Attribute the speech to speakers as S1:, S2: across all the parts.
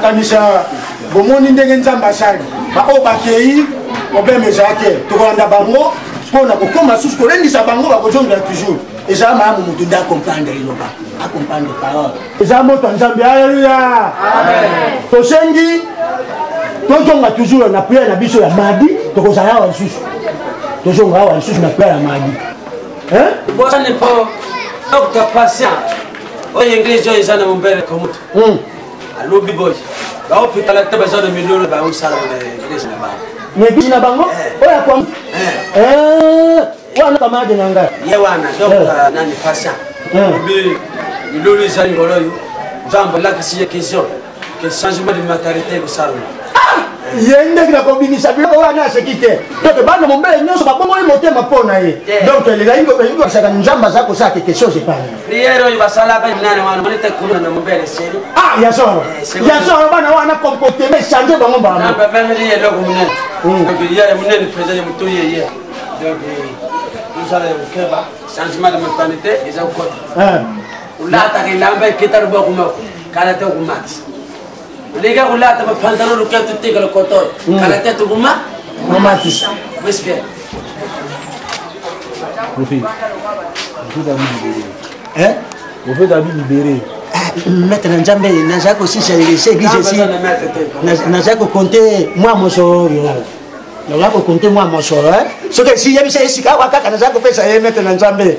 S1: nakanisa bomoni ndenge nzamba asali bao bakei problème ezalaki tokolanda bango mpona kokoma susu kolendisa bango bakozongela toujours ezala malamu moto nde acomprendre iloba acomprendre parole ezala moto ya nzambe alleluya tosengi tozonga toujours na priere na biso ya madi tokozala awa lisusu tozonga awa lisusu na priere ya madi
S2: bosane po Dr. Patient oyo église oyo eza na mombele komutu alobi boy baopitala te besoin de millions baosala na église na bango
S1: l'église na bango oyo akwa wana kamade na ngai
S2: ye wana donc nani Patient obi millions eza ngolo yo nzambe lakisi ye question que changement de mentalité kosala
S1: yende kila kombinisa biloko wana aseki te donc bana mombele nyonso babomoli motema mpona ye donc lelayingo asaka nzamba za kosala quelque chose epana
S2: priere oyo basalaka nani wana monete kuna na mombele seri
S1: yasoro bana wana comportement change bango bana
S2: namba family ye loko munene donc ye munene président muto ye donc nous allons keba changement de mentalité eza ko ulata kilamba kitaru boko mako kala te kumati liga ulata ma pantalon lu ketu tika le kotor kala te tu kuma
S1: mamati
S2: weske
S1: profi vous faites habit libéré mettre nzambe na zako si c'est église ici na zako compter moi mon soro na zako compter moi mon soro ce que si yebisa esika wakaka na zako pesa ye mettre nzambe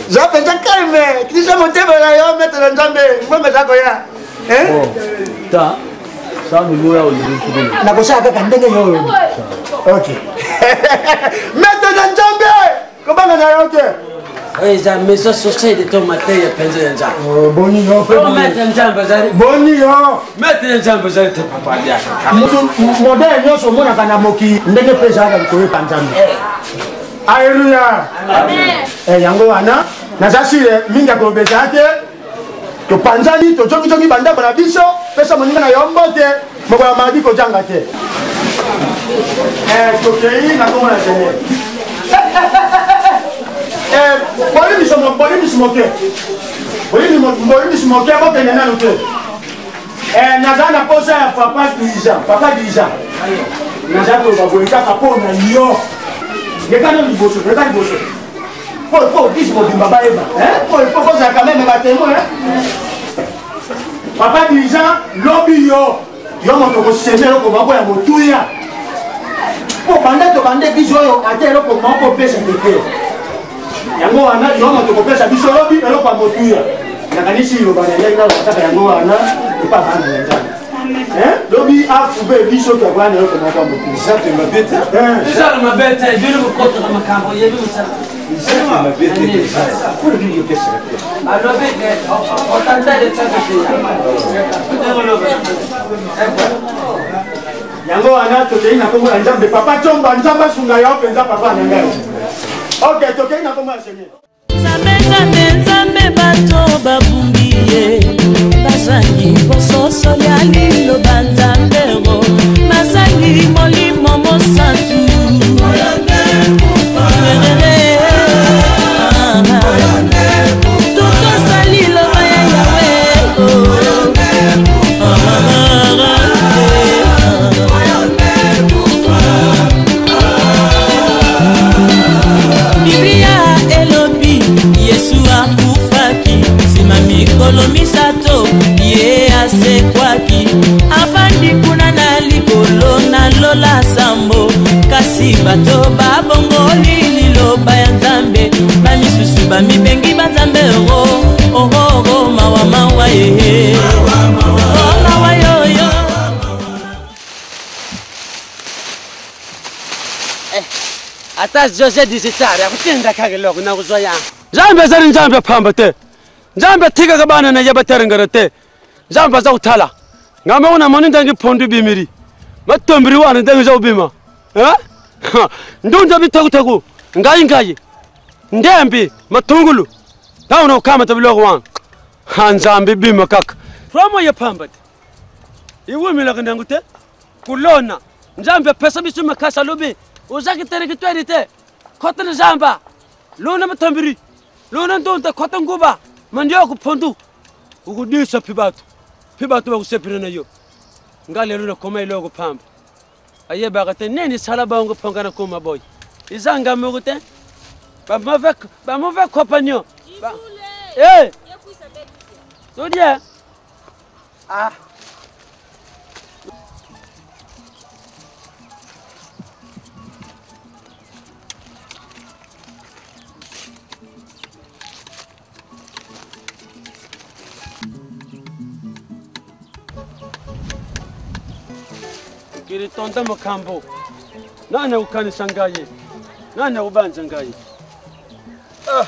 S1: za penza calme kisa motema na yo mettre nzambe ngombe zako ya ta ça nous voit au niveau na kosa kaka ndenge yo OK mettre nzambe kobanga na yo OK
S2: eza maison sociale de ton matin ya penza ya nzambe
S1: boni yo
S2: mettre nzambe zari
S1: boni yo
S2: mettre nzambe zari te papa dia
S1: modèle nyonso mona kana moki ndenge pesa ka ko nzambe alleluya amen yango wana nazasire minga ko bezate to panzani to jongi banda bana biso pesa moninga na yombo te moko ya madi ko janga te to kei na ko na tene boli bismoke ko tene na lote nazana posa ya papa dirigeant nazato baboleka kapona yo ngekana liboso faut dire mon bimba eba faut ça quand même ba témoin papa dirigeant lobby yo moto ko semelo ko babo ya motuya po bande biso yo atelo ko mako pesa tete yango wana yo moto ko pesa biso lobby elo pa motuya nakanisi yo bana ya ina wataka yango wana ipa bana nzana lobby a trouvé biso ko bana yo ko mako motuya ça te mabete
S2: ça me mabete je ne me compte dans ma cambo yebi ça
S1: yango wana tokei na kombo na nzambe papa tsomba nzamba sunga yo penza papa na ngai ok tokei na kombo ya seigneur
S3: nzambe bato babumbi ye bazangi bososo ya liloba nzambero bazangi molimo mosantu misato ye asekwaki afandi kuna na likolo na lola sambo kasi bato babongoli liloba ya nzambe bamisusu bamibengi banzambe oro mawa mawa ye mawa yoyo
S2: ata Jose dizitari akutenda kageloko na kuzoya nzambe zari nzambe phamba te nzambe tika kabana na yabatera ngarate nzambe za uthala ngame una moni ndangi pondu bimiri matombiri wana ndangi za ubima ndunda bitagu ngai ndembi matungulu tauna ukama tabiloko wana nzambe bima kaka promo ya pambate iwe milaka ndangute kulona nzambe pesa bisu makasa lobi uzaki tere kitwerite kotana zamba lona matombiri lona ndunda kota nguba mandio kupondu ukudisa pibatu piba tu kusepira na yo ngale luna koma ilogo pamba aye bagate neni sala bango pangana kuma boy izanga mugute ba mauvais compagnon eh Sodia ah kiri tonta makambo nana ukani sangaye nana ubanza ngaye ah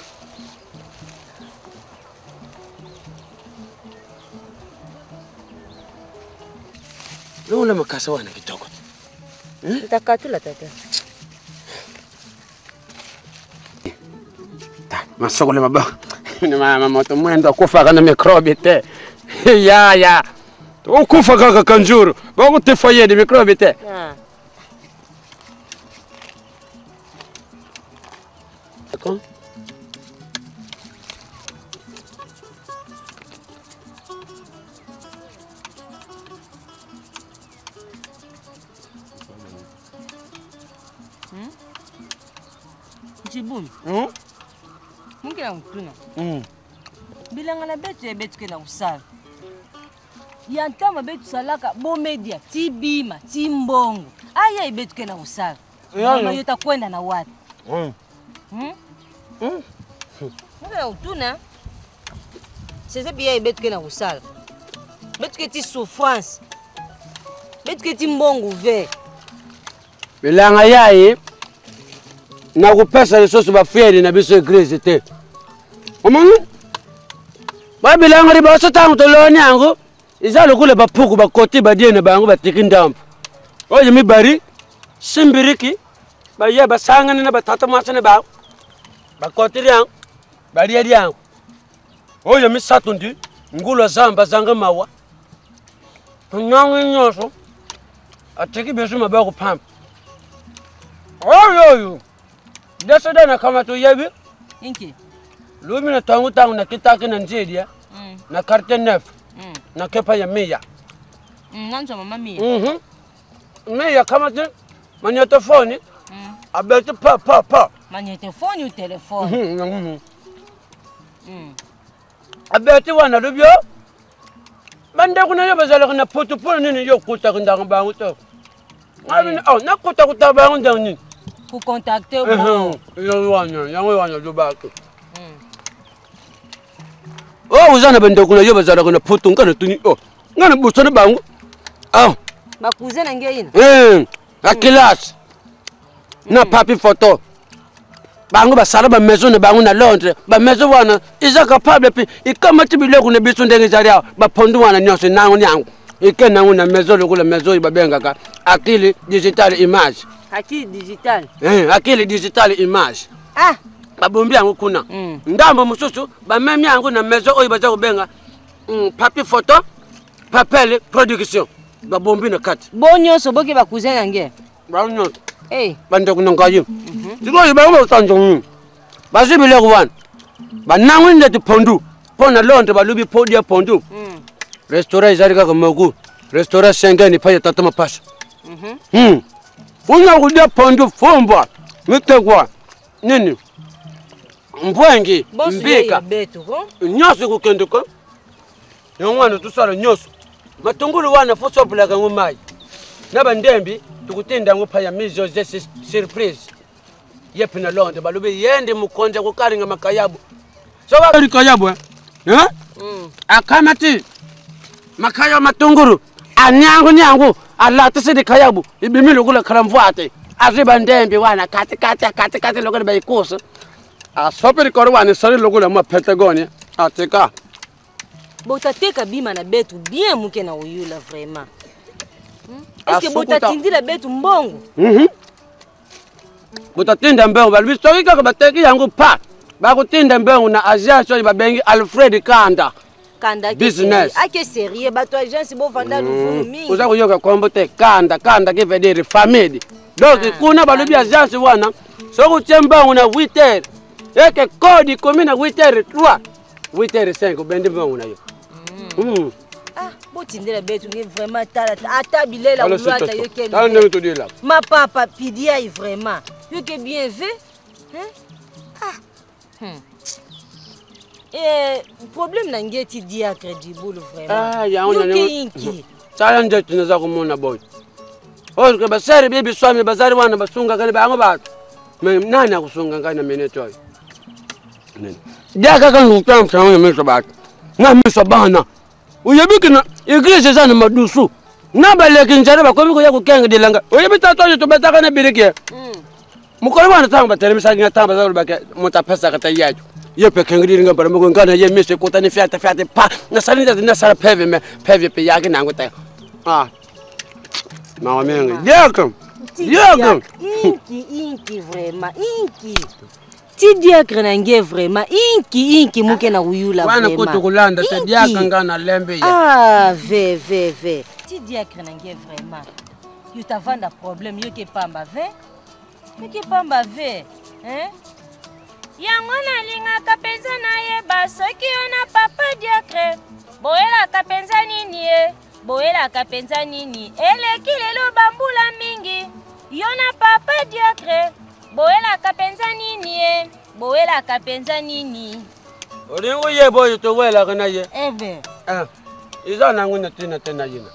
S2: Lula makasa wana kitoko
S4: Nitakatula tata
S2: masoko le mabaka ni mama moto mwendo kufa kana microbe te ya ukufa kaka kanjuru bako te foyer de microbe te d'accord
S4: Jibun Mungi na mtuna Bilanga na betu ya betu kena usala Yantama betu salaka bo media ti bima ti mbongo aya ibetu kena usala Mama yota kwenda na watu Mungi na mtuna Sese biya ibetu kena usala Betu keti souffrance Betu keti mbongo ve
S2: Bilanga yae na kupesa resources ba fieri na biso eglise te omanu ba bilanga ri ba sotangu to loni ango izalo kule ba puku ba koti ba diene ba ango ba tikindamp oje mi bari simbiriki ba ye ba sangane na ba tata masane ba koti riang ba ri riang oje mi satundi ngulo zamba zanga mawa nyango nyoso atiki besu maba ko pamp oyo Desa dana kama tu yebi
S4: Inki
S2: Lumina tangu na kitaki na njidia na karte nef na kepa ya miya
S4: Nanzo mama miya
S2: Miya kama tu magnetofoni abeti pa
S4: Magnetofoni ou telefoni
S2: Abeti wana lubyo Bande kuna yoba zala kuna putu nini yo kuta kundanga bangu to na kuta bangu ndang
S4: pour contacter bon.
S2: Yango lubako. Oh uzana bende kuna yoba zala kuna putu ngana tuni ngana busana bangu.
S4: Ba cousin na ngeyina.
S2: La classe. Na papi photo. Bangu ba sala ba maison na bangu na Londres. Ba maison wana iza capable pi ikama tibile kuna bisu ndenge zaria ba pondu wana nyose nangu nyangu. Ikena una maison lokula maison ibabenga ka akili digital image.
S4: Akili digital.
S2: Akili digital image. Babombi yangu kuna. Ndambo mususu ba memi yangu na maison oyi baza kubenga papi photo, papel production. Babombi na kati.
S4: Bonyoso boke ba cousin na nge.
S2: Ba nyoso.
S1: bande kunongayo siko yiba utanjo bazibile kuwana banangu ndeti pondu pona londe balubi podia pondu restaurant izalika kamogu restaurant sengeni paye tatama pasha Una kudia pondu fomba mitegwa nini mbwengi mbika nyoso kukenduko yongwana tusala nyoso matungulu wana foso bulaga ngumai naba ndembi tukutinda ngupaya mizo ze surprise yepina londe balube yende mukonja kukaringa makayabu so bali kayabu akamati makaya matunguru anyangu alata sidi kayabu ibimilu kula karamvwate aziba ndembi wana kati lokole bayikosa asoperi koro wana sari lokole ma Pentagonia ateka
S4: botateka bima na betu bien muke na uyula vraiment est-ce que botatindila betu mbongo
S1: botatinda mbongo balbi storika ka bateki yangu pa bakutinda mbongo na agence babengi Alfred Kanda business
S4: ake sérieux bato agence bo vanda lufunu mingi
S1: uza kuyoka kombote Kanda qui veut dire famille donc kuna balubi agence wana so kuchemba una 8h eke kodi komina 8h3 8h5 bendi mbongo na yo
S4: botindela betu nge vraiment tala ata bilela ulwata yoke
S2: là.
S4: ma papa pidia est vraiment yoke bien fait problème na ngeti diacre dibulu vraiment yoke inki
S2: sala nje tunaza kumona boy ke basari bibi swami bazari wana basunga kale bango bathu nani akusunga ngana meneto ayo nene diaka kan utamsa ngemeso bathu ngamiso bana uyebikina igreja zana madusu nabaleke njare bakomiko yakukenga dilanga uyebita toje tobetaka na birike mukolo bana tamba telemisa ngi tamba za ulbake mutapesa kata yacho yepe kengiri ngambara mko ngana ye mise kutani fiata pa na salinda na sara peve pe yake nango ta mama mengi diaka
S4: inki vraiment inki ti diacre na nge vraiment inki muke na uyula
S2: wana
S4: vraiment
S2: kutukulanda te diaka ngana lembe ya
S4: ve ti diacre na nge vraiment yo tavanda problème yo ke pamba ve
S5: yango nalingaka mpenza nayeba soki yo na papa diacre boyelaka mpenza nini ye boyelaka mpenza nini eleki lelo bambula mingi yo na papa diacre boyelaka mpenza nini ye boyelaka mpenza nini
S2: olingo ye boyo towelaka na ye
S4: ebe
S2: iza nangu na tena yina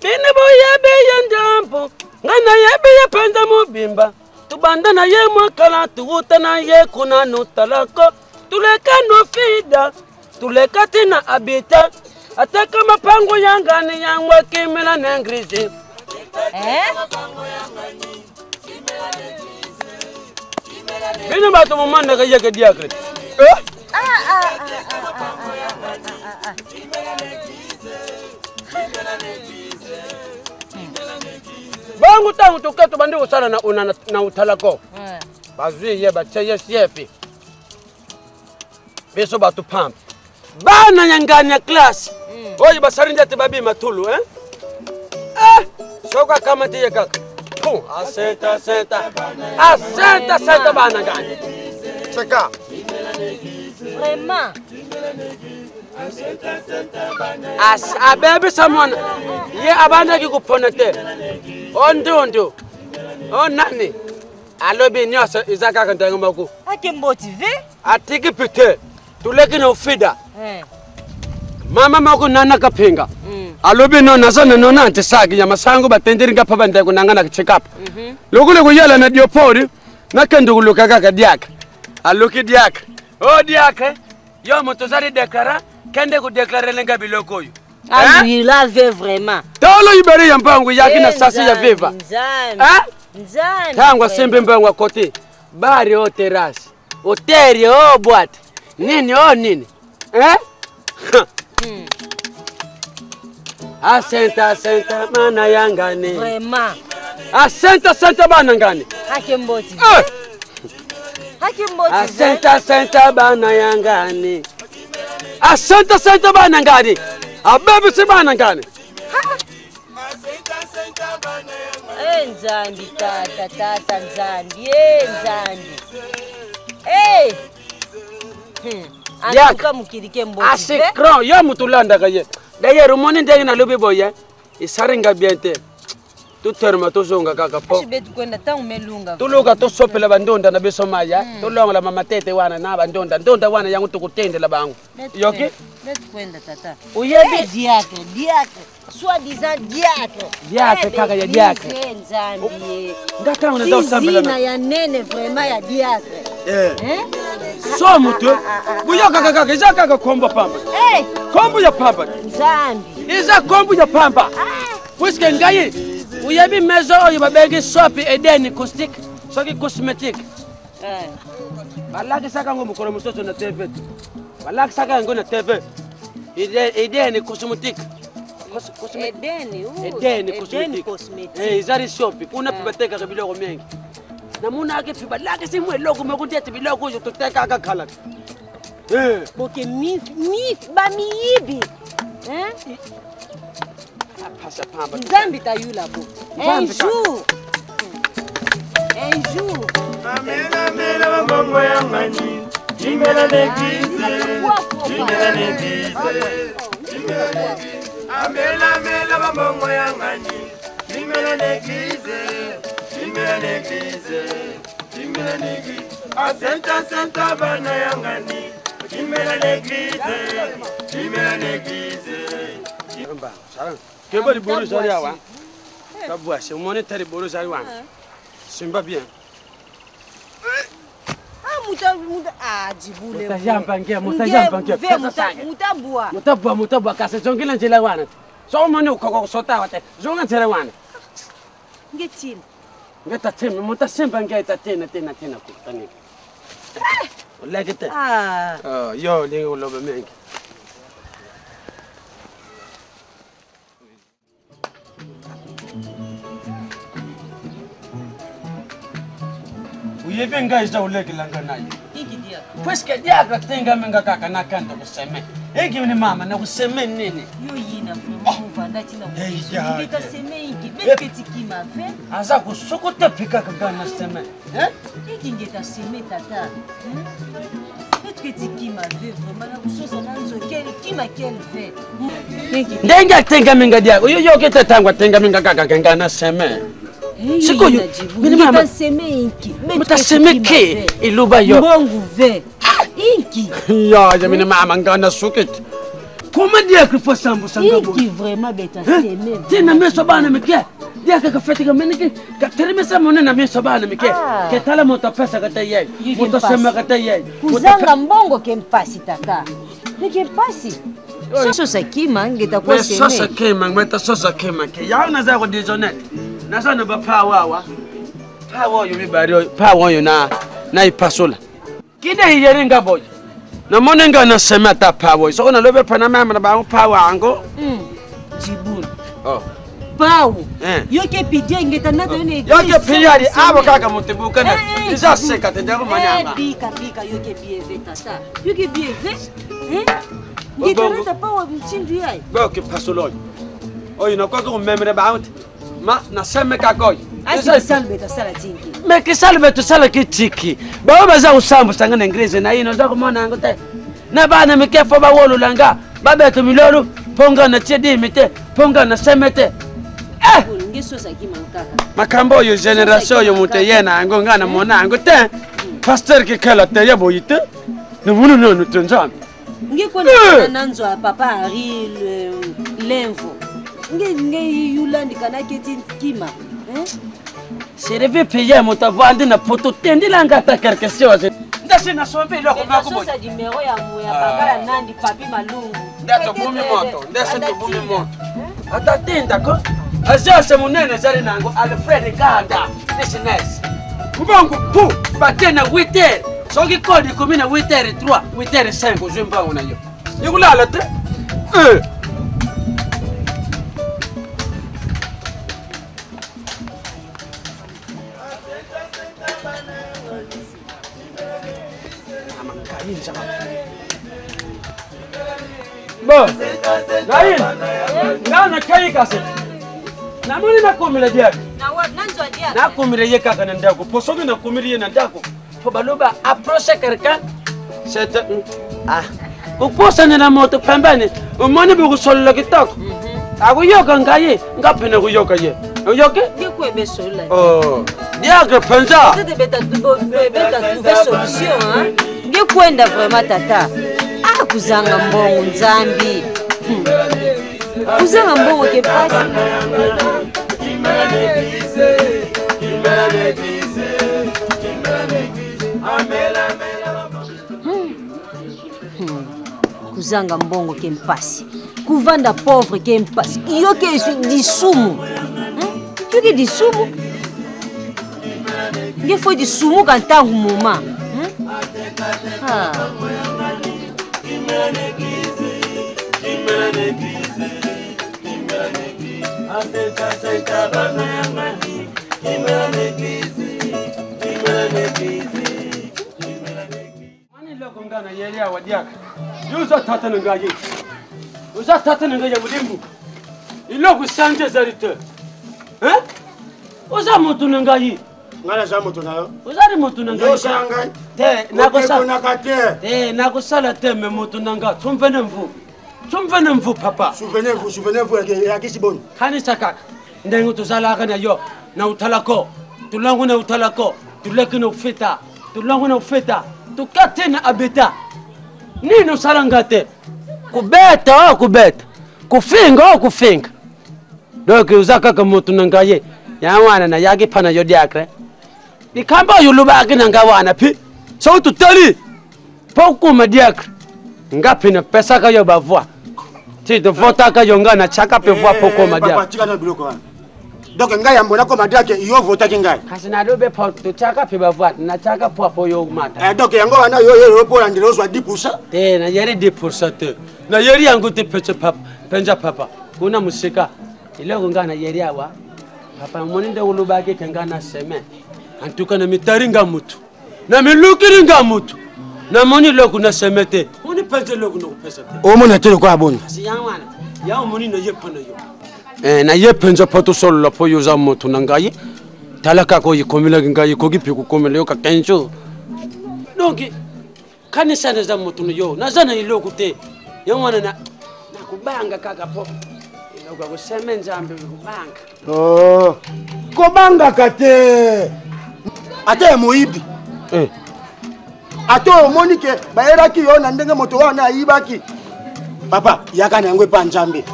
S2: bine boyebe ye ndampo ngana yebe ye penza mobimba tubanda na ye mwakala tuwuta na ye kuna nutalako tuleka no fida tuleka tina abita ataka mapango yangani yangwa kimela nengrisi bine batu mumanda ka yeke diakre bangu tangu tuketo bandi usala na utalako bazwi ye bache siefi beso batu pump bana nyangani ya class oyi basarinja tibabi matulu soka kama tiye kaka asenta bana ngani cheka
S4: vraiment
S2: abebe samona ye abana kikuponete ondondo onani alobi nyoso izaka kantango mako
S4: ake motivé
S2: atiki pite tuleki no fida mama mako nana kapinga alobi no nasana no nante saki ya masango batenderi ngapa bande kunangana check up lokule kuyela na diopori nakende kuluka kaka diaka aloki diaka diaka yo motozari dekara kende ku déclarer lenga biloko yo
S4: il avait vraiment
S2: tolo ibere ya mpango yaki na sasa ya viva
S4: nzani
S2: tangwa sembe mpango kote bari o terrace hoteli boîte nini asenta mana yangane
S4: vraiment
S2: asenta bana ngane
S4: hakemboti
S2: asenta bana yangane asenta bana ngane abebe se bana ngane
S4: nzambi tata nzambi atuka mukirike mboti
S2: asikro yo mutulanda kaye d'ailleurs moni ndenge na lobi boya isaringa biente tuterma tozonga kaka po
S4: betu kwenda tangu melunga
S2: tuluka tosopela bandonda na besomaya tolonga la mama tete wana na bandonda wana yangu tukutendela bangu yoki
S4: betu kwenda tata
S2: uyebi
S4: diacre soi-disant
S2: diacre kaka ya diacre
S4: nzambi
S2: ngata una ndo sambela
S4: na ya nene vraiment ya diacre
S2: so mutu buyoka kaka iza kaka kombo pamba kombo ya pamba
S4: nzambi
S2: iza kombo ya pamba puisque ngaye uyebi mezo oyo babegi sopi edeni caustic soki cosmétique balaki saka ngo mukoro musoso na TV balaki saka ngo na TV edeni cosmétique edeni cosmétique izari sopi kuna pibateka biloko mengi namuna ake pibalaki simwe loko mekundete biloko yo tuteka akakhala
S4: boke mif bamiyibi Nzambi tayula bo. Un jour.
S6: Amena mabongo ya ngani. Jimela l'église. Amela mela babongo yangani. Timela l'église. Timela l'église. Timela l'église. Asenta senta bana yangani. Timela l'église. Timela l'église.
S2: Que bon boulot j'allais avoir. Ça boit, c'est mon état de boulot j'allais avoir. C'est pas bien.
S4: Djibouti.
S2: Mutabwa kasa jongila njela wana. So mani ukoko sota wate. Jonga njela wana.
S4: Ngetina.
S2: Ngeta teme mutasemba ngeta tena kutani. Legete. Yo lingo lobe mengi. Uyebe ngaisa uleke langa nayo.
S4: Ikidia.
S2: Pues que dia katenga menga kaka nakanda kuseme. Egi ni mama na kuseme nini?
S4: Yo yina vraiment vanda tina kuzo. Ngeta seme iki beketi kima fe.
S2: Aza kusokota pika kagana seme.
S4: Iki ngeta seme tata. Beketi kima fe vraiment na kusosa nanzo kele kima kele fe.
S2: Ndenga tenga menga dia. Yo kete tangwa tenga menga kaka kagana seme. Siko yo,
S4: mini mama seme inki.
S2: Mutaseme ke iluba yo.
S4: Mbongo ve. Inki.
S2: Ya mini mama ngana sukit. Comment dire que faut sambu sangabu?
S4: Inki vraiment beta seme.
S2: Tina meso bana mike. Dia ka fetiga menike. Ka teremesa monena meso bana mike. Ke tala moto pesa kata yeye. Moto sema kata yeye.
S4: Kuzanga mbongo kempasi tata. Kempasi. Sosa kima ngeta kwa seme.
S2: Sosa kima ngeta sosa kima ke. Ya na za ko dijonet. Nasa na ba pawa yo mibari pawa yo na ipasola kide yeringa boy na monenga na semata pawa so na lobe pana mama na ba pawa ango
S4: Djibouti pawa yo ke pidia ngeta na tone
S2: yo ke pidia di abo kaka mutebuka na isa seka tenda ko manyanga
S4: bika yo ke bieve tata yo ke bieve ngeta na pawa mchindu yai
S2: go ke pasola oyo na kwa ko memre ba ma na seme kakoi
S4: asi salbe ta sala tinki
S2: me ke salbe to sala ke tiki ba baza usambu sangana ingreze na ino za kumona ngote na bana mikefo ba wolu langa ba beto milolo ponga na chedi mite ponga na semete
S4: ngeso sa kimankaka
S2: makambo yo generation yo muteyena ngo ngana mona ngote pastor ke kala te ya boyite ne munu no tunzam
S4: ngekona nanzo papa ari lenvo nge yulandi kana keti kima
S2: sereve payer motavandi na poto tendila ngata quelque chose ndase na sombe loko makubo
S4: ça numéro ya papa nandi papi malungu
S2: ndato bumi moto ndase to bumi moto atatenda ko azase munene zari nango Alfred Ganda business kubongo pu batena 8h soki kodi komina 8h3 8h5 jumba unayo yikulala te Bon, Gaïn, ngana kai kase. Na muni na komile dia.
S4: Nanzo dia.
S2: Na komile ye kaka na ndako. Posomi na komile ye na ndako. Fo baloba approche quelqu'un. C'est kuposa na moto pembeni. Umone bi kusolo kitoko. Akuyoka ngaye, ngapena kuyoka ye. Uyoke?
S4: Ngekwebe sola.
S2: Dia que pensa.
S4: Tete beta trouver solution hein. Ngekwenda vraiment tata. Kuzanga mbongo nzambi kuzanga mbongo ke pasi kuzanga mbongo ke mpasi kuvanda pauvre ke mpasi yo ke disumu yo ke disumu nge fo disumu kantangu moma
S2: Ngana yeli awadiaka yuza tata ngaje uza tata ngaje mudimbu iloko sanje zarite uza mutu ngaji
S1: ngala za mutu nayo
S2: uzari mutu ngaji
S1: yo sanga
S2: te nakosala
S1: nakate
S2: nakosala te me mutu nga tumvene mvu Souvenez-vous, papa.
S1: Souvenez-vous, ya kisiboni.
S2: Kanisa kaka. Ndengu tuzalaka na yo. Na utalako. Tulangu na utalako. Tuleki na ufeta. Tulangu na ufeta. Tukate na abeta. Nino salangate. Kubeta o kubeta. Kufinga o kufinga. Doki uzaka kamutu nangaye. Ya wana na yagi pana yo diakre. Nikamba yulubaki nangawana pi. So tutali. Poku madiakre. Ngapi na pesa kayo bavua. Si de vota kayo nga na chaka pe voa poko madiakre.
S1: Papa chika na biloko wana. Donc ngai ambona ko madiakre yo vota kingai.
S2: Kasi na dobe po to chaka pe bavua na chaka po yo mata.
S1: Donc yango wana yo po landelo so 10%.
S2: Te na yeri 10% te. Na yeri yangu te peche papa. Penja papa. Kuna musika. Ile ngo na yeri awa. Papa moninde ulubaki kengana seme. Antuka na mitaringa mutu. Na milukiringa mutu. Na moni loku na semete. Moni penje loku no pesa te.
S1: O mona tele kwa boni.
S2: Kasi yangwana. Ya moni na yepana yo. Na yepenja poto solo po yo za mutu nangai. Talaka ko yikomela ngai ko gipi ko komela yo ka kenjo. Donc kanisa na za mutu yo. Na zana iloku te. Yangwana na kubanga kaka po. Iloku ko semenza ambe kubanga.
S1: Oh. Kobanga kate. Ate moibi. Ato monike baeraki yo na ndenge moto wana ayibaki. Papa yaka na ngwe pa njambe.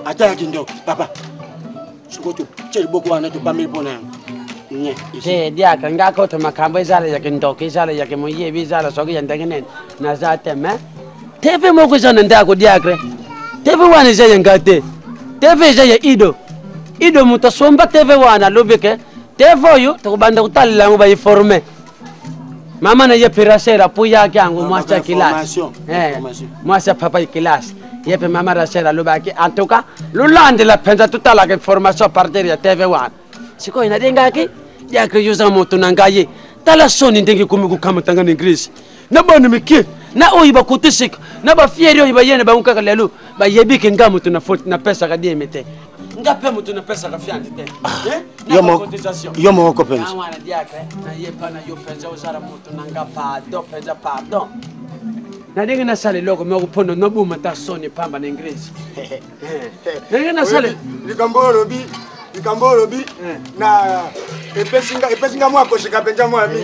S1: Ata yakindo papa. Sukoto cheli boko wana to pameli pona. Nye.
S2: Je dia ka ngako to makambo izala yakindo kizala yakimoye bizala soki yandengene na zate me. Teve moko zana ndako diakre. Teve wana je yangate. Teve je ya ido. Ido mutasomba teve wana lobeke. Teve yo to banda kutalla ngo bayi former. Mama na ye pirasera puya kyangu mwasa kilasi. Mwasa papa kilasi. Yepe mama rasera lubaki antuka lulande la penza tutala ke formation partir ya TV1. Siko ina denga ki ya kriuza moto nangaye. Tala soni ndengi kumigu kama tangana English. Na bana miki na oyiba kutisika na ba fieri oyiba yene ba unka lelu ba yebike ngamu tuna na pesa ka diemete. Ngape mutu na pesa ka fiandi te.
S1: Yo mo ko penza.
S2: Awana diakre na yepa na yo penza uzara mutu nanga pardon. Na dinga na sale loko mo pono no buma ta soni pamba na English. Dinga na sale
S1: likamboro bi na epesinga mwa ko shika penja mwa bi.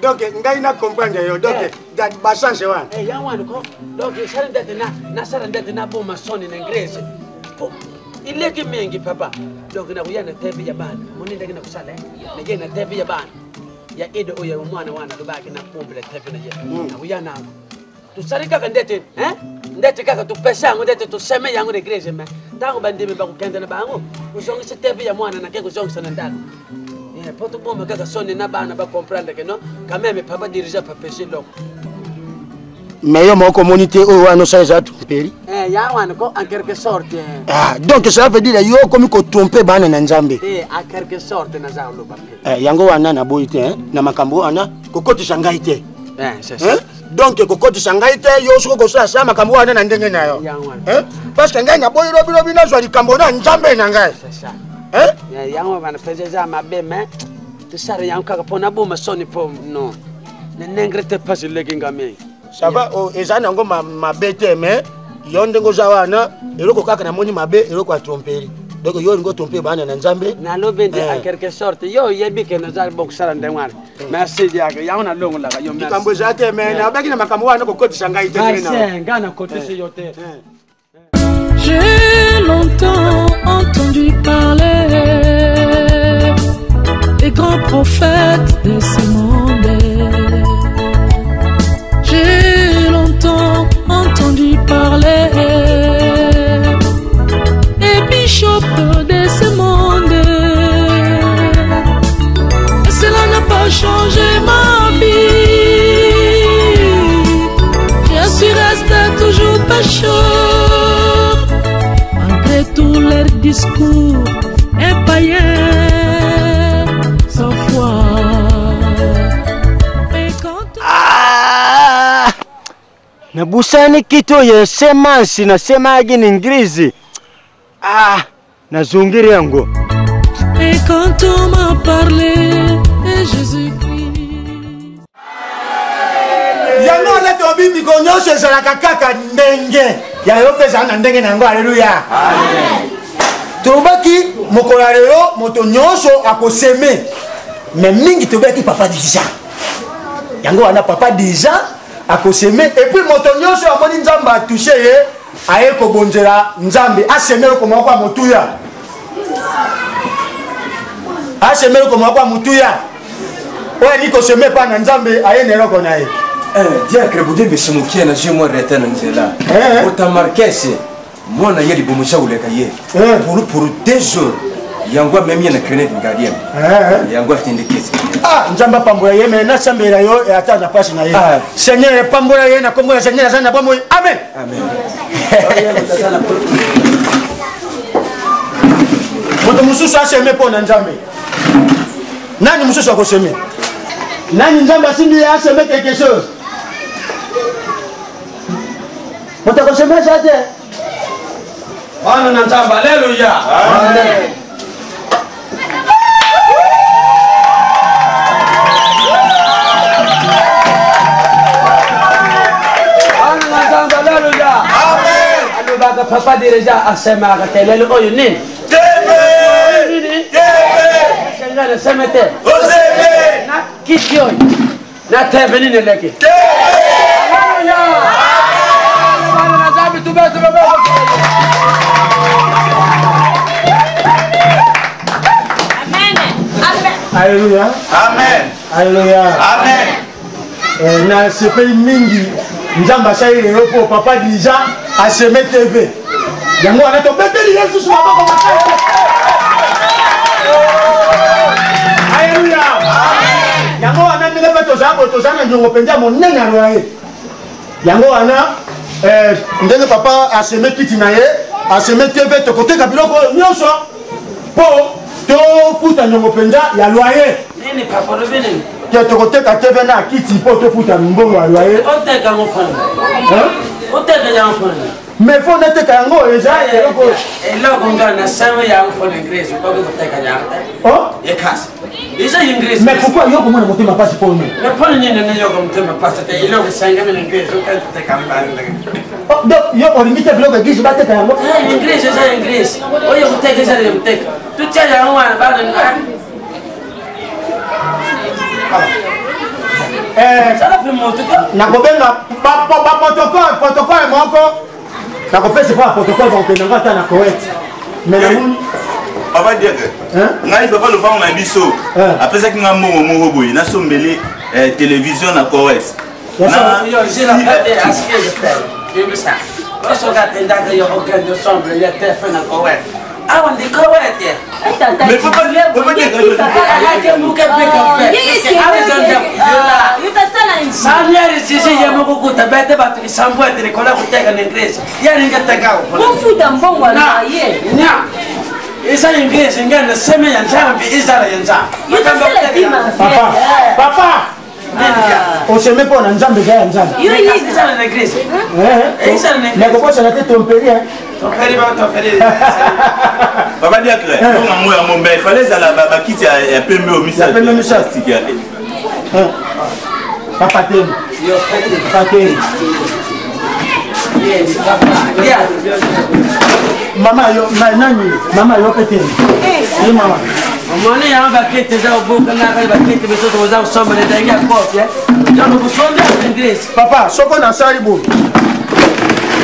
S1: Donc ngai na comprendre yo donc da ba change wana.
S2: Ya wana ko donc sale ndete na sale ndete na buma soni na English. Ile ke mengi papa. Donc na kuyana tevi ya bana. Moni ndege na kusale. Nige na tevi ya bana. Ya edo oya mwana wana lubaki na pombe tevi na ye. Na kuyana tusarika kandete ndete kaka tupesa yangu ndete tuseme yangu de igreja me tangu bandime ba kukenda na bangu uzongisa TV ya mwana na keko zongisa na ndani poto bomba kaka soni na bana ba comprendre que non quand même papa dirige pas péché loko
S1: mais yo communauté o wana ça za tumperi
S2: ya wana ko en quelque sorte
S1: donc ça veut dire yo comme ko tromper bana na nzambe
S2: en quelque sorte na za lo pape
S1: yango wana na boite na makambo wana kokoti shangai te
S2: c'est ça.
S1: Donc kokoti sangai te yo soko ko sa sama kambo wana na ndenge na yo. Parce que ngai na boyi robi na zwa likambo na nzambe na ngai.
S2: C'est ça. Yango bana pesa mabe me. Tu sare yango kaka pona boma soni po no. Ne nengrete pas le ngame.
S1: Ça va o ezana ngo mabe te me yo ndengo za wana eloko kaka na moni mabe eloko a tromperi. Donc yo ngo tromper bana na nzambe.
S2: Na lobende en quelque sorte yo yebi ke na za boxara ndengwana. Merci diaga yaona longo la yo merci.
S1: Kambo zate me na baki na makambo wana ko koti sangai te
S2: na. Ngana koti se yote.
S3: J'ai longtemps entendu parler des grands prophètes de ce monde. J'ai longtemps entendu parler des bishops de ce monde. Et cela n'a pas changé ma vie. Je suis resté toujours pécheur. Malgré tous leurs discours et païens sans foi.
S1: Na busani kito ya semansi na semagi ni Ingilizi. Na zungiri yangu.
S3: Et quand on m'a parlé de Jésus-Christ.
S1: Yango leto bibi ko nyosho ezalaka kaka ndenge. ya yo pesa na ndenge nango. Alléluia. Tobaki mokolo lelo moto nyonso akoseme. Mais mingi tobaki papa déjà. Yango wana papa déjà akoseme et puis moto nyonso amoni nzambe a touché ye aye ko bonjela nzambe asemelo ko moko motuya. Asemelo ko moko motuya. Oya niko seme pa na nzambe aye nelo ko na ye.
S7: Diacre budembe simukia na jemo reta na nzela. Utamarkese mwana yeli bomusha uleka ye. Pour 2 jours. Yangwa même na créer une gardienne. Yangwa tindikisi.
S1: Nzamba pambola ye mais na sambela yo et ata na passe na ye. Seigneur pambola ye na kombo ya Seigneur sana bomo. Amen. Amen. Moto mususu aseme po na nzambe. Nani mususu akoseme? Nani nzambe asindi aseme quelque chose? Moto akoseme jate.
S2: Bwana na nzambe. Haleluya. Amen. Papa dirija asema akatelele oyo nini?
S6: Tebe!
S2: Sengana semete.
S6: Osebe!
S2: Na kisio. Na tebe nini leke?
S6: Tebe!
S2: Haleluya! Bwana na zambi tubetu baba.
S5: Amen. Amen.
S1: Alléluia.
S6: Amen.
S1: Alléluia.
S6: Amen.
S1: Na sepe mingi nzamba sai lelo po papa déjà aseme TV. Yango wana to beteli Yesu sur maboko makaya. Alléluia. Yango wana ndenge beto zana njongo penja monene aloye. Yango wana ndenge papa aseme kiti na ye, aseme TV to koteka biloko nyonso po to futa njongo penja ya loyer.
S2: Nini papa lo bene?
S1: Tokoteka TV na kiti po to futa mbongo ya loyer.
S2: Oteka ngofana. Oteka ngofana.
S1: Mais faut n'être qu'un mot, et ça, et
S2: là, on gagne 5 000 pour l'Ingrèce, pas que vous t'ayez gagné. Oh, il est casse. Déjà, l'Ingrèce.
S1: Mais pourquoi il y a comment monter ma passe pour nous?
S2: Mais pas le nid de monter ma passe, il y a 5 000 l'Ingrèce, auquel tu t'es quand même.
S1: Oh, donc, il y a un limite de bloc qui se battait quand même.
S2: L'Ingrèce, c'est l'Ingrèce. Oh, il y a un texte, c'est un texte. Tout tient à un bas de ça va faire monter.
S1: N'a pas protocole, moi encore. La compète, c'est pas un protocole, donc on va dans la Koweït. Mais la moune.
S6: Papa dire que. N'a pas le vent, on a biso. Après ça, qu'on a mon robot, il a sommé télévision à Koweït.
S2: J'ai la paix à ce que je fais. Je me sens. Quand je regarde les dates, il y a aucun de sombre, il y a téléphone à Koweït. Ah, on dit Koweït.
S6: Mais papa dire que.
S1: Papa, on se met pas en ensemble déjà en ensemble. Mais pourquoi ça n'a été ton péri?
S6: Papa dire que il fallait la quitter un peu mieux au message.
S1: Papa t'aime. Papa t'aime. Maman yo, maman yo peut-être. Oui maman.
S2: Maman ya bakete za obuka na kali bakete besoto za usoma le dangia kofi Jalo kusonda English.
S1: Papa, soko na sali bo.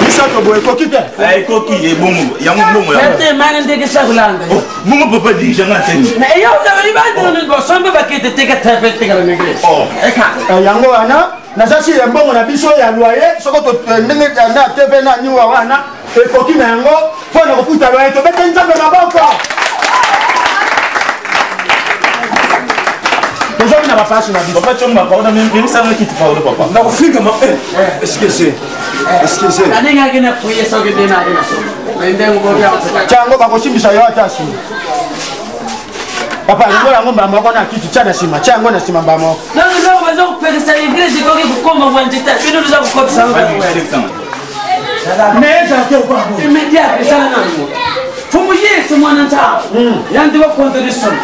S1: Isato bo ekokite.
S6: Ekoki e bomo, ya bomo ya.
S2: Tete mane ndeke sakulanga.
S6: Bomo papa dirige nga teni.
S2: Mais yo za libando no go sombe bakete teka tape teka na English.
S6: Oh.
S2: Eka.
S1: Yango wana na sasi mbongo na biso ya loyer soko to ndenge na TV na nyuwa wana ekoki na yango pona koputa loyer to bete nzambe maboko. Aujourd'hui n'a pas passé la vie.
S6: Papa tu m'as parlé même ça qui te parle papa.
S7: Na kufika ma excusez. Excusez.
S2: Aninga kina kuye soke dena ina so. Nende ngo ya.
S1: Chango bakosimbisa yo atasi. Papa ngola ngomba mako na kitu cha na sima. Chango na sima mbamo.
S2: Ndio bazo kupeleka igreja kwa kukoma wanjita. Bino za kukota sana.
S1: Mais ça te quoi?
S2: Immédiat sana nani. fumu yesu mwana nta yandi wa contradiction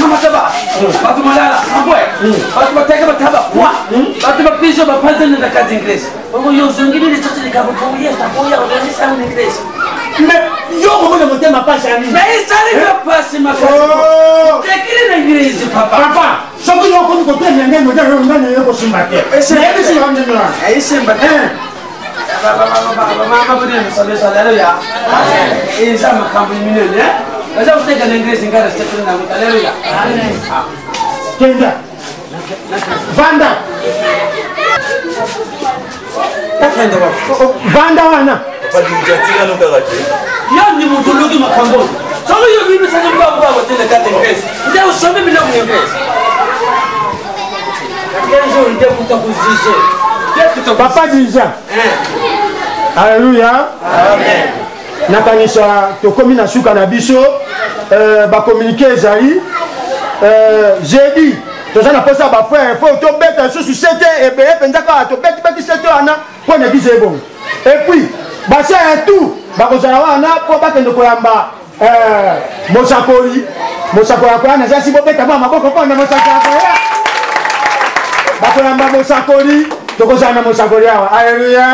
S2: kama taba batu malala abwe batu bateka bataba kwa batu bapizo bapanze na kazi inglesi bongo yozungiri ni totally kabo fumu yesu tapoya organisa mu inglesi
S1: yo ko mo tema pasha ni
S2: mais sale ka pasi makasi tekile na inglesi papa
S1: soko yo ko ko tena ngene mo dero ngane yo ko simbate ese ese yo ngene wa
S2: ese mbate mama budi sale sale ya esa makambu minene baza kuteka na inglesi ngara stekele na mutalelo ya
S1: kenda vanda
S2: kenda
S1: vanda wana
S6: badinjatika no karate
S2: yani mutuluki makambo solo yo bibi sana baba tele kate inglesi ndio usome bila inglesi kesho ndio kutakuzishe
S1: papa déjà alléluia
S6: amen
S1: nakanisa tokomi na suka na biso bakommunike ezali jeudi toza na posa bafrère fo tobeta susu sete ebele mpenza kaka tobeti sete wana mpo na biso ebongo epuis base ya tout bakozala wana mpo bakende koyamba mosakoli ya koya na zasi bobeta mwa maboko mpo na mosakoli ya koya bakoyamba mosakoli tokozala na mosakoli awa alleluya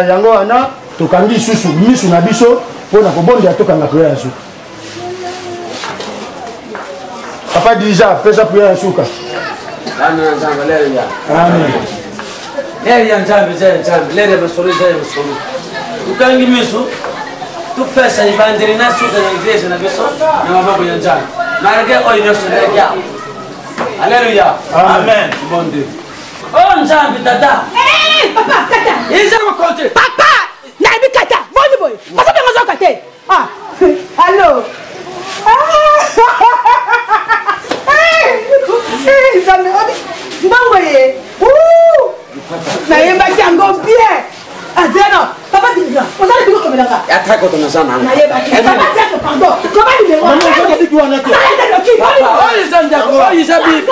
S1: yango wana tokangi susu misu na biso mpona kobondela tokanga priere ya suka papa dija pesa priere ya suka amen
S2: eri ya nzambe za nzambe lere ya masolo za masolo tukangi misu tupesa ibandiri na suka na igreja na biso na mababo ya nzambe marage oyo nyonso ndenge yawo alleluya
S6: amen
S2: bon dieu oh nzambe tata
S8: papa kata
S2: iza makonte
S8: papa naibi kata boni boy pasa bengo zo kate allo nzambe mbongo ye nayebaki yango bien azeno papa dija ozali biko komelanga
S2: atako to nasana
S8: nayebaki papa tiako pardon koma libero
S1: nabiki wana te
S2: papa oyo iza njako oyo iza bibi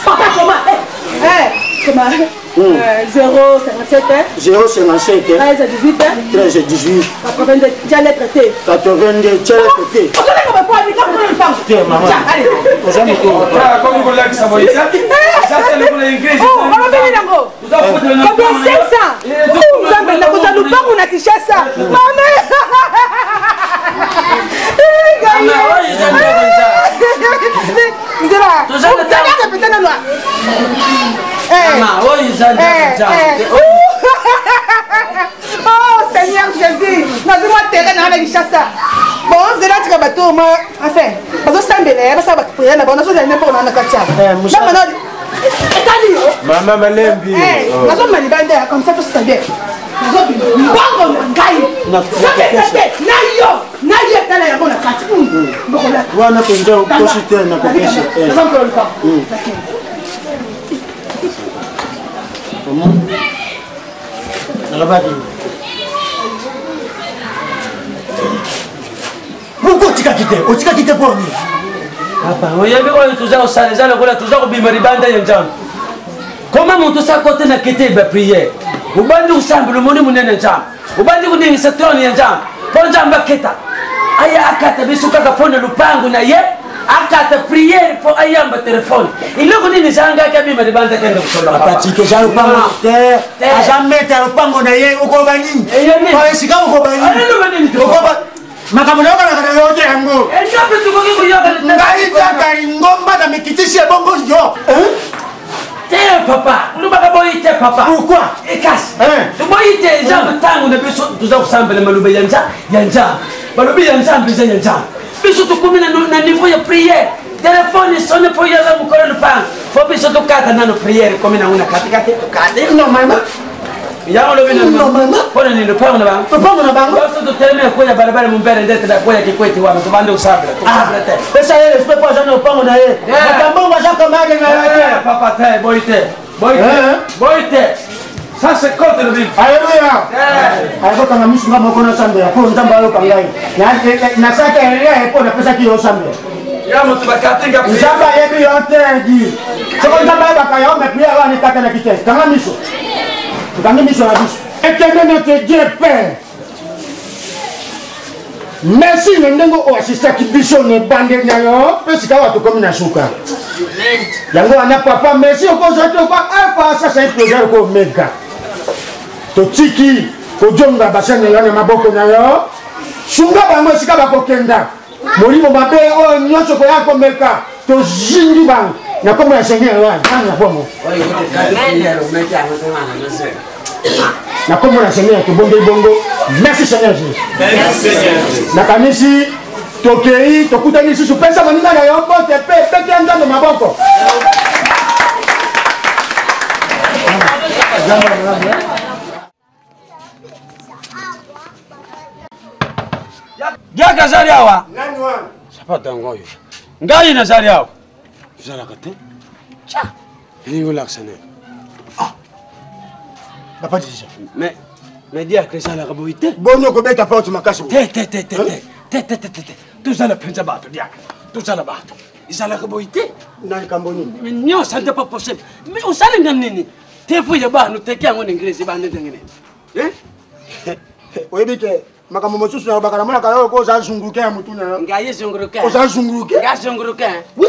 S8: papa comment comment 057
S1: 055
S8: 13 18
S1: 13 18
S8: 82 tiens lettre T
S1: 82 tiens lettre T te mama ozami ko
S2: comme vous l'avez savoué ça c'est le pour l'inglés
S8: oh on va venir nango combien 500 nzambe na koza lupango na tishasa mama oh Seigneur Jésus, nazimwa terrain na la Kinshasa. Bon, zela tika bato ma enfin, bazo sambela, basa ba prière na bona so za nepo na katia. Na mana etali.
S1: mama malembi
S8: nazo mani bande comme ça tout ça bien. Nazo bongo ngai. Na yo tala ya bona kati. Bokola.
S1: wana penza ukoshi te na kokesha nalabaki pourquoi otikaki te poni
S2: papa oyebi oyo toza kosala eza lokola toza kobima libanda ya nzambe koma moto sa kote na kete ba priere obandi kosambela omoni monene nzambe obandi koningisa trone ya nzambe mpo nzambe aketa aya akata biso kaka mpo na lupango na ye akata priere mpo ayamba telefone iloko nini zangaki abima libanda kende kosolola
S1: apatike eza lupango te aza meta lupango na ye okoba nini esika okoba nini makambo na yokalaka na yo te yango ngai kaka lingomba na mikitisi ebongo yo
S2: te papa lubaka boyi te papa
S1: pourquoi
S2: ekasi boyi te eza matango na biso toza kosambela maloba ya nzambe balobi ya nzambe eza ya nzambe biso tokomi na niveau ya priere telefone esone mpo yaza mokolo lupango fo biso tokata nano priere komi nango na katikati tokate
S1: normalement
S2: yango lobi mpona nini lupango na bango biso totelemi ekoya balabala mombele ndete nakoya kikweti wana tobande kosambela te
S1: pesa ye respect po aza na lupango na ye makambongo aza kamade na yo te
S2: papa te boyi te ça c'est contre le Bible.
S1: Alléluia. Ayakokanga misunga moko na sambe ya po nzambe ayoka ngai. Na saka ele po na pesa ki yo sambe.
S2: Ya moto bakatinga pri.
S1: Nzambe ayebi yo te di. Soko nzambe ayebaka yo me priere wana ekata na kite. Kanga miso. Kanga miso na biso. Éternel notre Dieu Père, merci na ndengo o assista ki biso ne bande nyango pesi ka watu komi na suka yango ana papa merci oko zoto kwa alpha ça c'est projet ko mega to tiki ko jonga basane yana maboko na yo sunga bango sika bakokenda molimo mabe o nyonso ko yako meka to zingi bang na komo ya seigneur wa na komo na komo na seigneur to bongo merci seigneur Jésus merci seigneur na kanisi tokei tokutani sisi pesa maninga na yo pote pe kianda no maboko
S2: ya kazari awa
S1: nani wa
S2: sapata ngoyo ngai na zari awa zara kate cha ni relaxane
S1: papa déjà
S2: mais dia que ça la raboité
S1: bonno ko beta porte makasi
S2: te tout ça la pensa bato dia tout ça la bato isa la raboité
S1: nani kamboni
S2: mais non ça n'est pas possible mais on sale nganini te fu ya ba no te kyango n'inglese ba ne ngene
S1: oyebike makambo mosusu na bakana mona kayo ko za zunguruke ya mutuna
S2: ngaye zunguruke
S1: ko za zunguruke
S2: nga zunguruke oui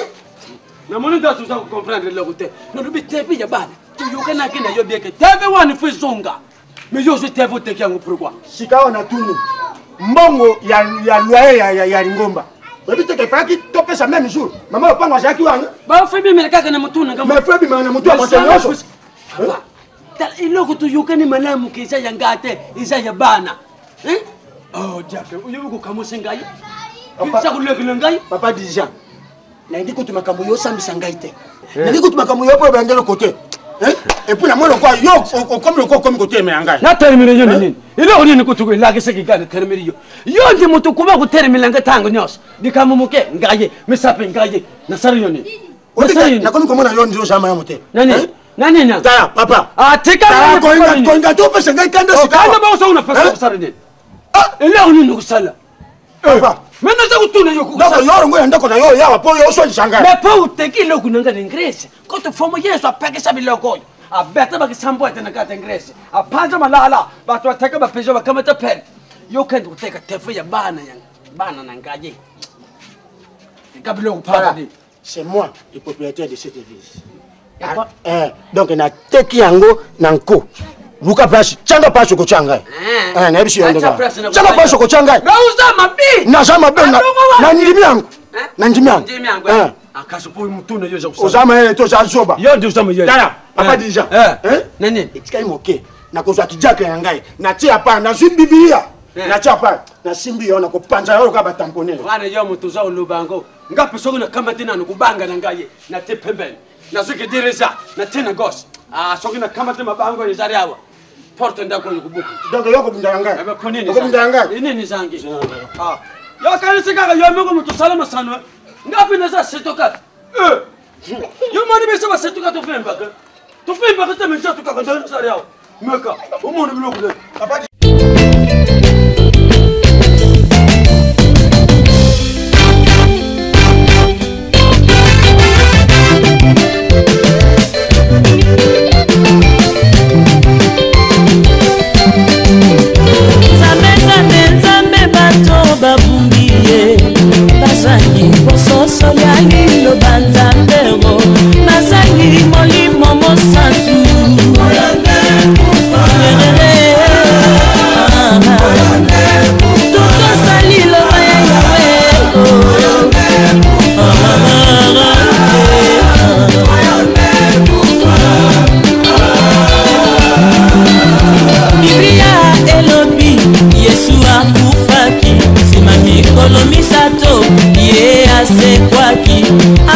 S2: na moni da tout ça comprendre le côté no lubi te fu ya ba tu yoka na kina yo bieke teve wani fu zonga mais yo je te fu te kyango pourquoi
S1: sikawa na tunu mbongo ya loyer ya Lingomba oyebike ke faki topesa même jour mama opangwa zaki wanga
S2: ba fe bi meleka kana mutuna ngam
S1: mais fe bi mana mutu amotenyoso
S2: il loko tu yoka ni malamu ke isa yangate isa ya bana oh jake uyo ko kamusengai papa ko lekile ngai
S1: papa déjà na ndiko tu makambo yo sambisa ngai te na ndiko tu makambo yo po bangelo côté et puis na moi quoi yo comme côté mais ngai
S2: na termine yo nini ile oni ni kutuko ilage seki gane termine yo ndi mutu kuba ku termine nga tango nyos dikamumuke ngaye misape ngaye na sari yo ni
S1: na komi komona yo ndio shama ya mote
S2: nani na
S1: taya papa
S2: tika
S1: ko inga to pesa ngai kanda sika
S2: kana ba usona pesa kusari ni ile oni ni kusala
S1: papa
S2: mena za kutuna yo
S1: kusala yo ngo ndako na yo yawa po yo so shanga
S2: me po utekile kunanga ni ingrese ko to fomo yeso apeke sabiloko abeta bakisambo atena kata ingrese apanja malala batu ateka bapejo bakamata pen yo kende kuteka tefu ya bana na ngaje kabilo kupara ni
S1: c'est moi le propriétaire de cette église donc na teki yango na nko luka place changa paso ko changa na bishi yonga changa paso ko changa
S2: ba uza mabi
S1: na zama be na ndimi yangu na ndimi yangu
S2: akaso po mutuna yo za
S1: uzama to za zoba
S2: yo ndio uzama yo
S1: dara papa déjà
S2: nani
S1: etika imoke na kozwa kijaka ya ngai na tia pa na biblia na tia pa na simbi yo na kopanja yo ka batamponela
S2: wana yo mutu za ulubango ngapi soko na kama tena nukubanga na ngaye na te pembeni na zuke direza na tena gos soko na kama tena mabango ya zari hawa porte ndako yukubuka
S1: donc yo ko binda ngai
S2: ko
S1: binda ngai
S2: nini zangi yo kanisa kaka yo mego mutu salama sana ngapi na za setoka yo mani besa ba setoka to femba ka teme nja to kaka ndani zari hawa meka umone biloko papa
S3: babumbiye bazangi bososo ya lilo banzambero bazangi molimo mosantu tutosalilo baya Biblia elobi Yesu akufaki sima mikolo misato ye asekwaki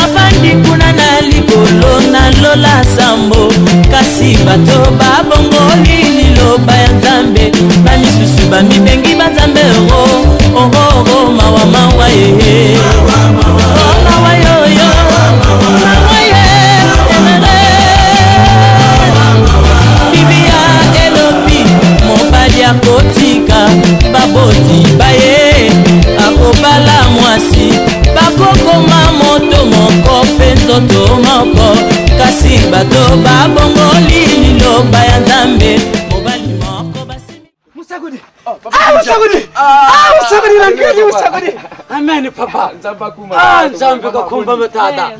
S3: afandi kuna na likolo na lola sambo kasi bato babongoli liloba ya nzambe bamisusu bamibengi banzambe oho mawa mawa ye mawa yoyo mawa ye Biblia elobi mobali akotika baboti baye akobala mwasi bakokoma moto moko mpe nzoto moko kasi bato babongoli liloba ya nzambe mobali moko basimi
S2: musagudi usagudi nakeli usagudi ameni papa nzambe kakumba matata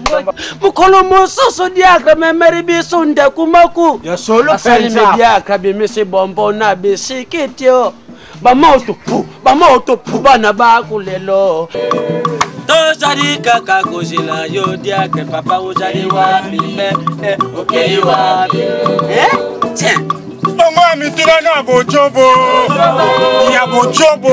S2: mukolo mososo diakra memeri biso ndakumaku
S1: ya solo
S2: asali me diakra bimisi bombo na bisikitio bamoto pu bana bakulelo tozali kaka kozela yo diakre papa ozali wapi me okei wapi tiens
S9: Bongo mitila na bojobo ya bojobo